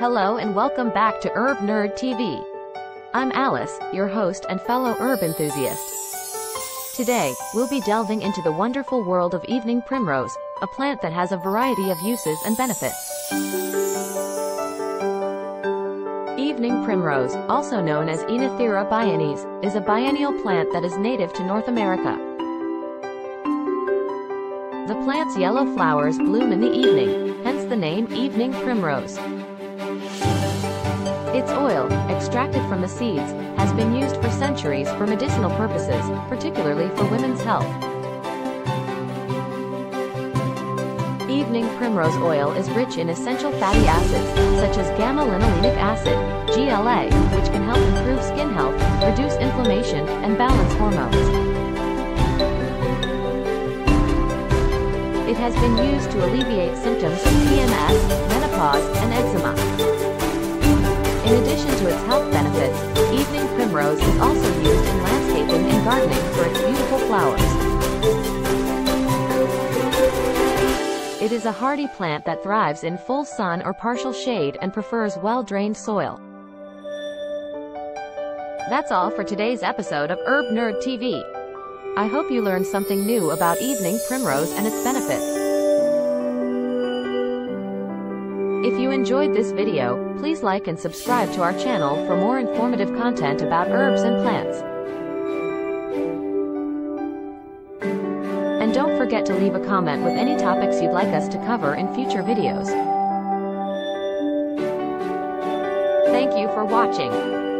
Hello and welcome back to HerbNerd TV. I'm Alice, your host and fellow herb enthusiast. Today, we'll be delving into the wonderful world of evening primrose, a plant that has a variety of uses and benefits. Evening primrose, also known as Oenothera biennis, is a biennial plant that is native to North America. The plant's yellow flowers bloom in the evening, hence the name evening primrose. Its oil, extracted from the seeds, has been used for centuries for medicinal purposes, particularly for women's health. Evening primrose oil is rich in essential fatty acids, such as gamma-linolenic acid, GLA, which can help improve skin health, reduce inflammation, and balance hormones. It has been used to alleviate symptoms of PMS, menopause, and eczema. In addition to its health benefits, evening primrose is also used in landscaping and gardening for its beautiful flowers. It is a hardy plant that thrives in full sun or partial shade and prefers well-drained soil. That's all for today's episode of HerbNerd TV. I hope you learned something new about evening primrose and its benefits. If you enjoyed this video, please like and subscribe to our channel for more informative content about herbs and plants. And don't forget to leave a comment with any topics you'd like us to cover in future videos. Thank you for watching.